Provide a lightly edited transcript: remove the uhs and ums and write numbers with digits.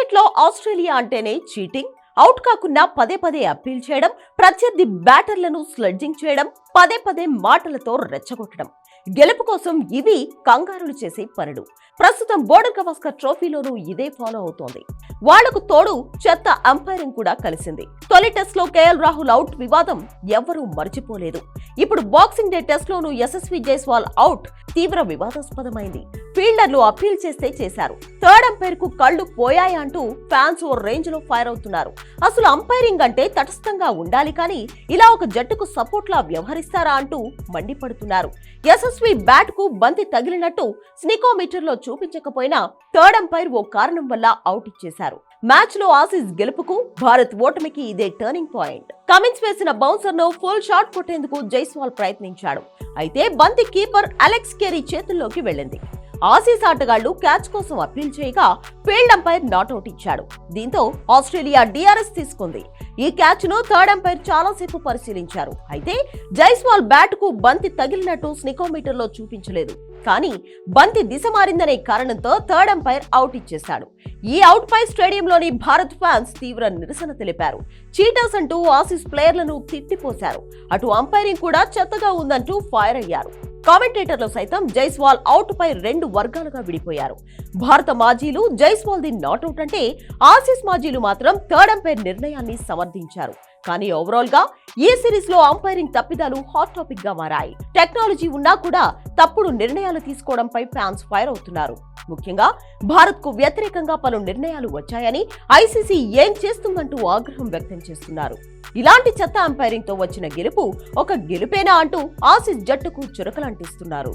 Cricket లో Australia అంటేనే cheating, out కాకుండా పదే పదే అప్పీల్ చేయడం, ప్రత్యర్థి బ్యాటర్లను స్లెడ్జింగ్ చేయడం, పదే పదే మాటలతో రెచ్చగొట్టడం. గెలుపు కోసం ఇవి కంగారులు చేసే పనులు. ప్రస్తుతం బోర్డర్ గవాస్కర్ ట్రోఫీలోనూ ఇదే ఫాలో అవుతోంది. వాళ్లకు తోడు చెత్త అంపైరింగ్ కూడా కలిసింది. తొలి టెస్ట్ లో కేఎల్ రాహుల్ అవుట్ వివాదం ఎవ్వరూ మర్చిపోలేదు. ఇప్పుడు బాక్సింగ్ డే టెస్ట్ లోనూ యశస్వి జైస్వాల్ అవుట్ తీవ్ర వివాదాస్పదమైంది. ఫీల్డర్లు అప్పీల్ చేస్తే చేశారు. థర్డ్ అంపైర్ కు కళ్లు పోయాయి అంటూ ఫ్యాన్స్ ఓ రేంజ్ లో ఫైర్ అవుతున్నారు. అసలు అంపైరింగ్ అంటే తటస్థంగా ఉండాలి, కానీ ఇలా ఒక జట్టుకు సపోర్ట్ లా వ్యవహరిస్తారా అంటూ మండిపడుతున్నారు. యశస్వి బ్యాట్ కు బంతి తగిలినట్టు స్నికోమీటర్ లో చూపించకపోయినా థర్డ్ అంపైర్ ఓ కారణం వల్ల అవుట్ ఇచ్చేశారు. మ్యాచ్ లో ఆసీస్ గెలుపుకు, భారత్ ఓటమికి ఇదే టర్నింగ్ పాయింట్. కమిన్స్ వేసిన బౌన్సర్ ను ఫుల్ షాట్ కొట్టేందుకు జైస్వాల్ ప్రయత్నించాడు. అయితే బంతి కీపర్ అలెక్స్ కేరీ చేతుల్లోకి వెళ్ళింది. ఆసీస్ ఆటగాళ్లు క్యాచ్ కోసం అప్పీల్ చేయగా ఫీల్డ్ అంపైర్ నాట్అవుట్ ఇచ్చాడు. దీంతో ఆస్ట్రేలియా డిఆర్ఎస్ తీసుకుంది. ఈ క్యాచ్ ను థర్డ్ అంపైర్ చాలాసేపు పరిశీలించారు. అయితే జైస్వాల్ బ్యాట్ కు బంతి తగిలినట్టు స్నికోమీటర్ లో చూపించలేదు. కానీ బంతి దిశ మారిందనే కారణంతో థర్డ్ అంపైర్ అవుట్ ఇచ్చేశాడు. ఈ అవుట్ పై స్టేడియంలోని భారత్ ఫ్యాన్స్ తీవ్ర నిరసన తెలిపారు. చీటర్స్ అంటూ ఆసీస్ ప్లేయర్లను తిట్టిపోశారు. అటు అంపైరింగ్ కూడా చెత్తగా ఉందంటూ ఫైర్ అయ్యారు. కామెంటేటర్లు సైతం జైస్వాల్ అవుట్ పై రెండు వర్గాలుగా విడిపోయారు. భారత మాజీలు జైస్వాల్ ది నాట్అవుట్ అంటే, ఆసీస్ మాజీలు మాత్రం థర్డ్ అంపైర్ నిర్ణయాన్ని సమర్థించారు. కానీ ఓవరాల్ గా ఈ సిరీస్ లో అంపైరింగ్ తప్పిదాలు హాట్ టాపిక్ గా మారాయి. టెక్నాలజీ ఉన్నా కూడా తప్పుడు నిర్ణయాలు తీసుకోవడంపై ఫ్యాన్స్ ఫైర్ అవుతున్నారు. ముఖ్యంగా భారత్ కు వ్యతిరేకంగా పలు నిర్ణయాలు వచ్చాయని, ఐసీసీ ఏం చేస్తుందంటూ ఆగ్రహం వ్యక్తం చేస్తున్నారు. ఇలాంటి చెత్త అంపైరింగ్ తో వచ్చిన గెలుపు ఒక గెలుపేనా అంటూ ఆసీస్ జట్టుకు చురకలంటిస్తున్నారు.